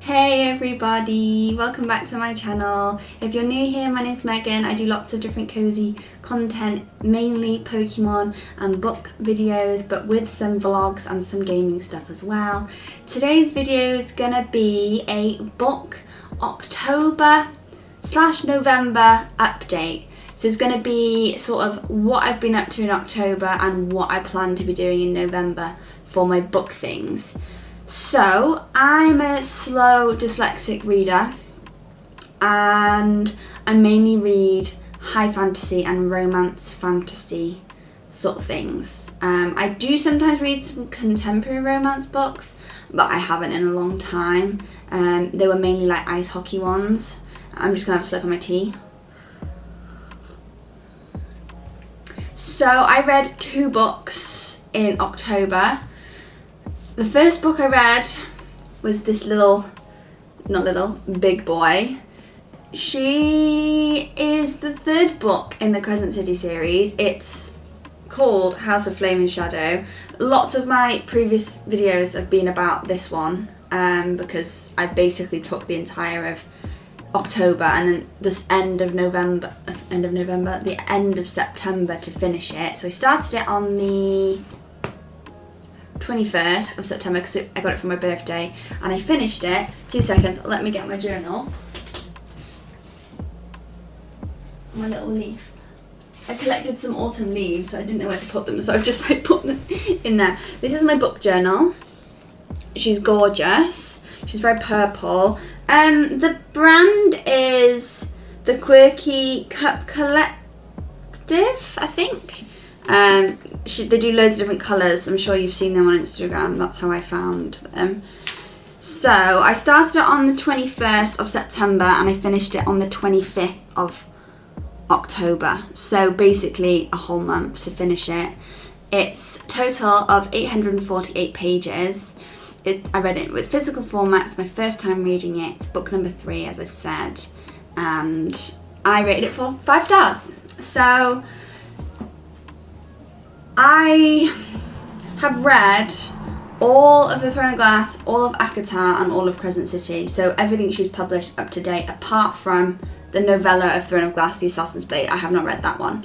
Hey everybody, welcome back to my channel. If you're new here, my name's Megan. I do lots of different cozy content, mainly Pokemon and book videos, but with some vlogs and some gaming stuff as well. Today's video is gonna be a book October/November update. So it's gonna be sort of what I've been up to in October and what I plan to be doing in November for my book things. So, I'm a slow dyslexic reader and I mainly read high fantasy and romance fantasy sort of things. I do sometimes read some contemporary romance books, but I haven't in a long time. They were mainly like ice hockey ones. I'm just gonna have a slip on my tea. So, I read 2 books in October. The first book I read was this big boy. She is the 3rd book in the Crescent City series. It's called House of Flame and Shadow. Lots of my previous videos have been about this one because I basically took the entire of October and then the end of September to finish it. So I started it on the 21st of September because I got it for my birthday and I finished it. 2 seconds, let me get my journal. My little leaf. I collected some autumn leaves, so I didn't know where to put them, so I've just put them in there. This is my book journal. She's gorgeous. She's very purple. The brand is the Quirky Cup Collective, I think. They do loads of different colours. I'm sure you've seen them on Instagram. That's how I found them. So I started it on the 21st of September and I finished it on the 25th of October. So basically a whole month to finish it. It's a total of 848 pages. I read it with physical format. It's my first time reading it. It's book number 3, as I've said. And I rated it for 5 stars. So I have read all of The Throne of Glass, all of Akatar, and all of Crescent City. So everything she's published up to date, apart from the novella of Throne of Glass, The Assassin's Blade. I have not read that one.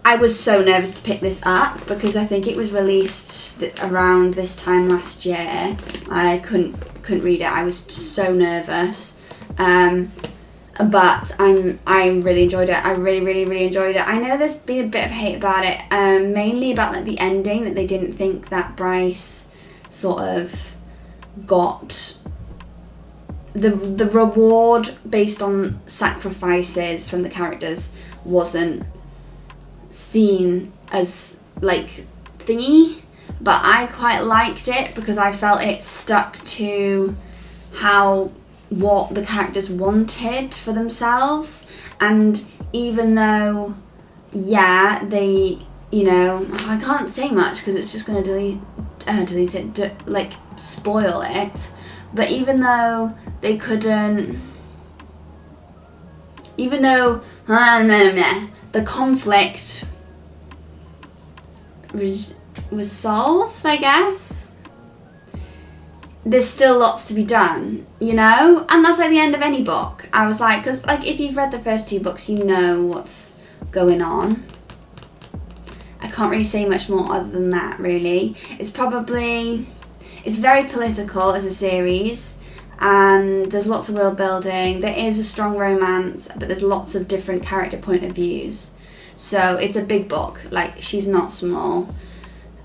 I was so nervous to pick this up because I think it was released around this time last year. I couldn't read it. I was so nervous. But I really enjoyed it. I really enjoyed it. I know there's been a bit of hate about it, mainly about like the ending, that they didn't think that Bryce sort of got the reward based on sacrifices from the characters wasn't seen as like thingy. But I quite liked it because I felt it stuck to what the characters wanted for themselves. And even though, yeah, they, I can't say much because it's just going to spoil it. But even though they couldn't, the conflict was solved, I guess, there's still lots to be done, and that's like the end of any book. I was like, because like if you've read the first 2 books, you know what's going on. I can't really say much more other than that, really. It's very political as a series, and there's lots of world building. There is a strong romance, but there's lots of different character point of views. So it's a big book. Like, she's not small.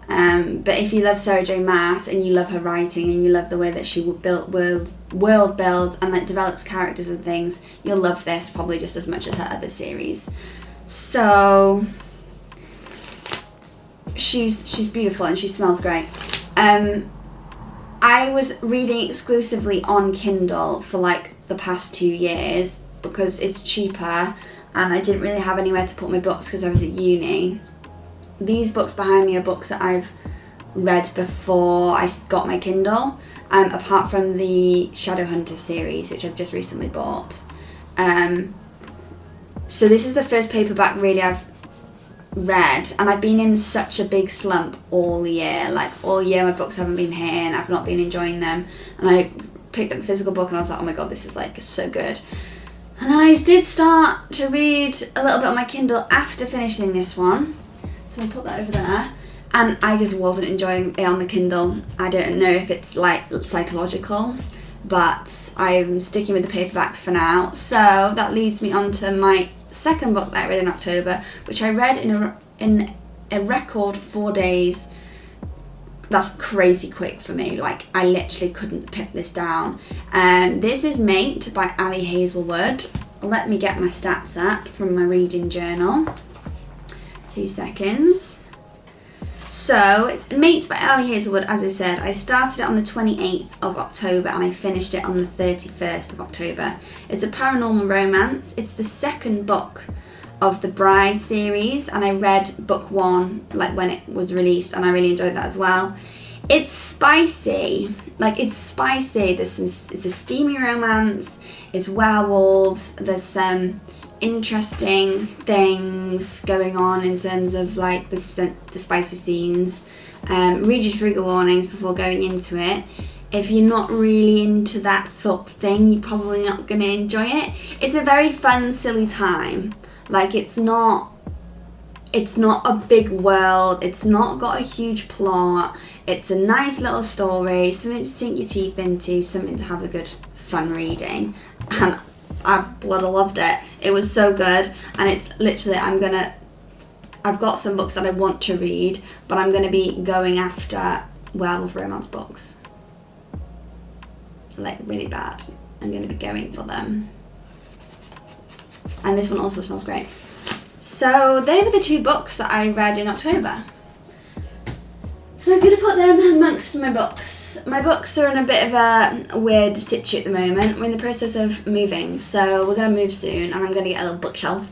But if you love Sarah J Maas and you love her writing and you love the way that she world builds and like develops characters and things, you'll love this probably just as much as her other series. So she's beautiful and she smells great. I was reading exclusively on Kindle for like the past 2 years because it's cheaper and I didn't really have anywhere to put my books because I was at uni. These books behind me are books that I've read before I got my Kindle, apart from the Shadowhunter series, which I've just recently bought. So this is the first paperback really I've read, and I've been in such a big slump all year. Like all year my books haven't been here and I've not been enjoying them, and I picked up the physical book and I was like, oh my god, this is like so good. And then I did start to read a little bit on my Kindle after finishing this one. So I'll put that over there. And I just wasn't enjoying it on the Kindle. I don't know if it's like psychological, but I'm sticking with the paperbacks for now. So that leads me on to my second book that I read in October, which I read in a record 4 days. That's crazy quick for me. Like, I literally couldn't pick this down. This is Mate by Ali Hazelwood. Let me get my stats up from my reading journal. 2 seconds. So, it's Mate by Ali Hazelwood, as I said. I started it on the 28th of October and I finished it on the 31st of October. It's a paranormal romance. It's the second book of the Bride series, and I read book 1 like when it was released, and I really enjoyed that as well. It's spicy. It's a steamy romance. It's werewolves. There's some interesting things going on in terms of like the spicy scenes. Read your trigger warnings before going into it. If you're not really into that sort of thing, you're probably not going to enjoy it. It's a very fun, silly time. Like, it's not a big world, it's not got a huge plot, it's a nice little story, something to sink your teeth into, something to have a good fun reading. And I bloody loved it. It was so good, and it's literally, I've got some books that I want to read, but I'm going to be going after werewolf romance books. Like, really bad. I'm going to be going for them. And this one also smells great. So they were the 2 books that I read in October. So I'm going to put them amongst my books. My books are in a bit of a weird situ at the moment. We're in the process of moving, so we're going to move soon, and I'm going to get a little bookshelf,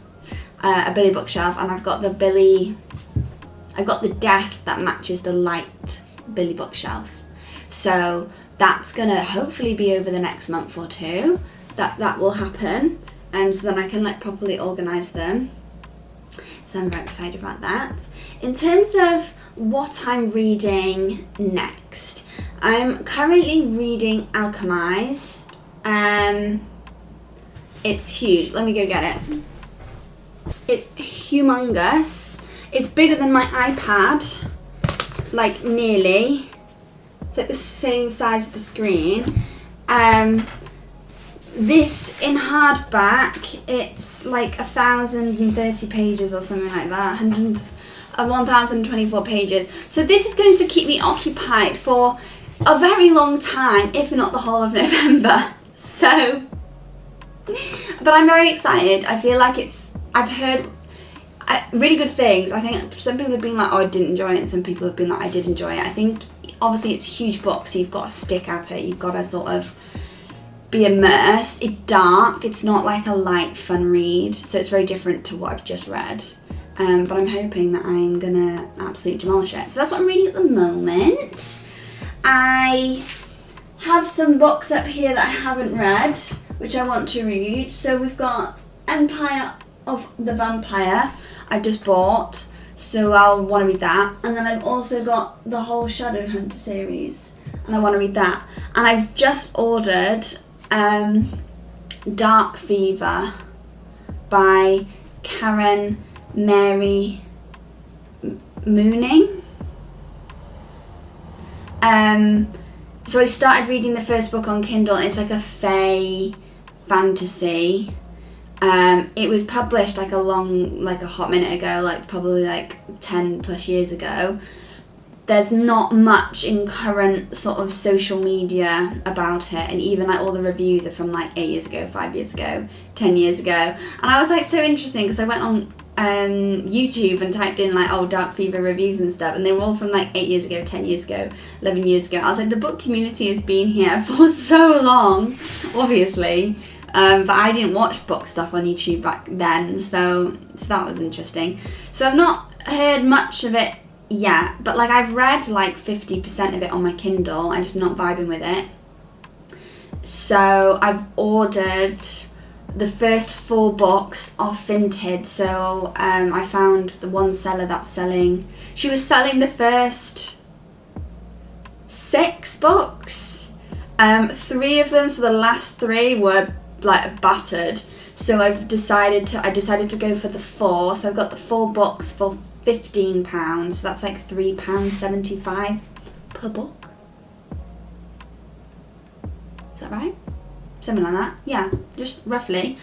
a Billy bookshelf, and I've got the desk that matches the light Billy bookshelf. So that's going to hopefully be over the next month or 2. That will happen. So then I can like properly organise them. So I'm very excited about that. In terms of what I'm reading next, I'm currently reading Alchemized. It's huge. Let me go get it. It's humongous. It's bigger than my iPad, like nearly. It's like the same size of the screen. This in hardback, it's like 1,030 pages or something like that, 1,024 pages. So this is going to keep me occupied for a very long time, if not the whole of November. So, but I'm very excited. I feel like I've heard really good things. I think some people have been like, oh, I didn't enjoy it, and some people have been like, I did enjoy it. I think obviously it's a huge book, so you've got to stick at it. You've got to sort of be immersed. It's dark. It's not like a light, fun read, so it's very different to what I've just read. But I'm hoping that I'm gonna absolutely demolish it. So that's what I'm reading at the moment. I have some books up here that I haven't read, which I want to read. So we've got Empire of the Vampire, I've just bought, so I'll want to read that. And then I've also got the whole Shadowhunter series, and I want to read that. And I've just ordered Dark Fever by Karen Mary Mooning. So I started reading the first book on Kindle. It's like a fae fantasy. It was published like a hot minute ago, like probably like 10 plus years ago. There's not much in current sort of social media about it, and even like all the reviews are from like 8 years ago, 5 years ago, 10 years ago. And I was like so interesting because I went on YouTube and typed in like, oh, Dark Fever reviews and stuff, and they were all from like 8 years ago, 10 years ago, 11 years ago. I was like, the book community has been here for so long, obviously. But I didn't watch book stuff on YouTube back then, so that was interesting. So I've not heard much of it yet, but like I've read like 50% of it on my Kindle. I'm just not vibing with it. So I've ordered the first 4 books off Vinted. So I found the one seller that's selling. She was selling the first 6 books. 3 of them, so the last 3 were like battered. So I decided to go for the 4. So I've got the 4 books for £15. So that's like £3.75 per book. Is that right? Something like that. Yeah, just roughly.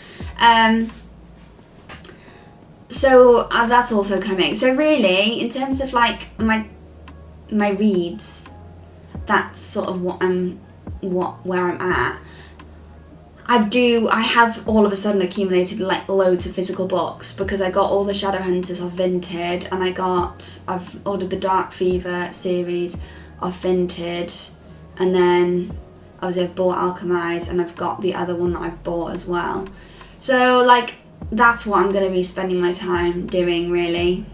So that's also coming. So really, in terms of like my reads, that's sort of where I'm at. I have all of a sudden accumulated like loads of physical books because I got all the Shadowhunters off Vinted, and I've ordered the Dark Fever series off Vinted, and then obviously I've bought Alchemize, and I've got the other one that I've bought as well. So like that's what I'm going to be spending my time doing really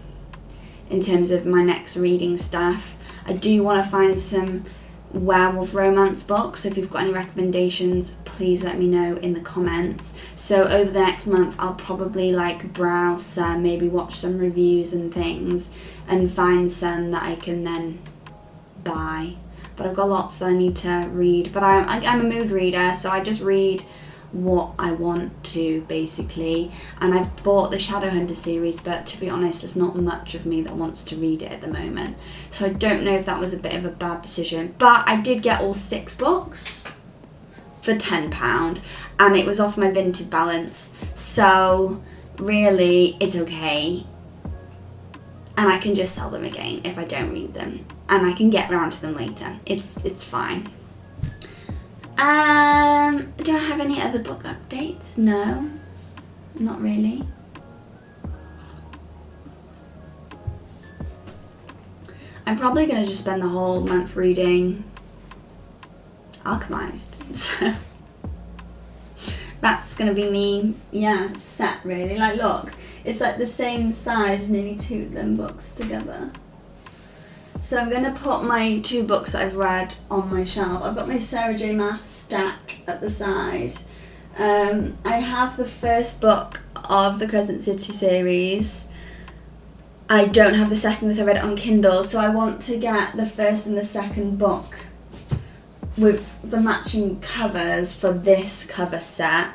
in terms of my next reading stuff. I do want to find some werewolf romance books. If you've got any recommendations, please let me know in the comments. So over the next month I'll probably like browse some, maybe watch some reviews and things, and find some that I can then buy. But I've got lots that I need to read, but I'm a mood reader, so I just read what I want to basically. And I've bought the Shadowhunter series, but to be honest there's not much of me that wants to read it at the moment, so I don't know if that was a bit of a bad decision. But I did get all 6 books for £10, and it was off my Vinted balance, so really it's okay, and I can just sell them again if I don't read them, and I can get around to them later. It's fine. Do I have any other book updates? No, not really. I'm probably going to just spend the whole month reading Alchemized. So that's going to be me, set really. Like look, it's like the same size, nearly 2 of them books together. So I'm going to put my 2 books that I've read on my shelf. I've got my Sarah J Maas stack at the side. I have the first book of the Crescent City series. I don't have the second because I read it on Kindle, so I want to get the first and the second book with the matching covers for this cover set.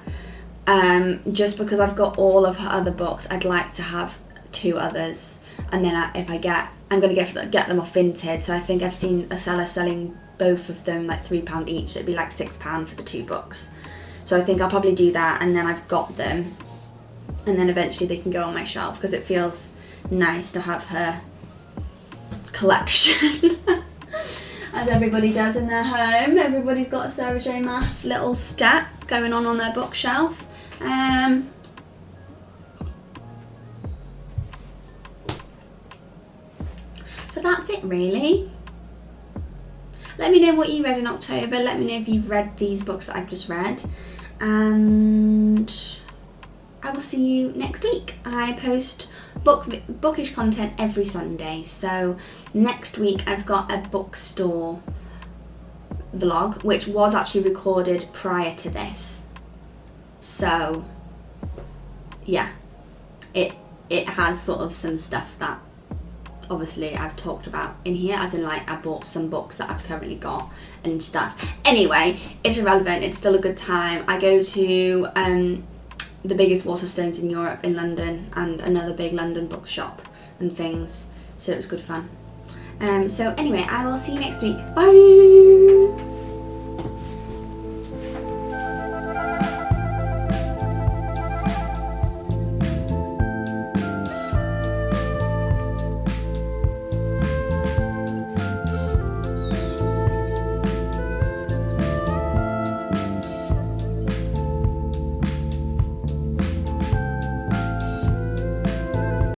Just because I've got all of her other books, I'd like to have 2 others, and then I'm going to get them off Vinted. So I think I've seen a seller selling both of them like £3 each, so it'd be like £6 for the 2 books. So I think I'll probably do that, and then I've got them, and then eventually they can go on my shelf because it feels nice to have her collection. As everybody does in their home. Everybody's got a Sarah J Maas little stack going on their bookshelf. But that's it really. Let me know what you read in October. Let me know if you've read these books that I've just read. And I will see you next week. I post bookish content every Sunday. So next week I've got a bookstore vlog, which was actually recorded prior to this. So yeah, it has sort of some stuff that obviously I've talked about in here, as in like I bought some books that I've currently got and stuff. Anyway, it's irrelevant, it's still a good time. I go to the biggest Waterstones in Europe in London, and another big London bookshop and things, so it was good fun. So anyway, I will see you next week. Bye!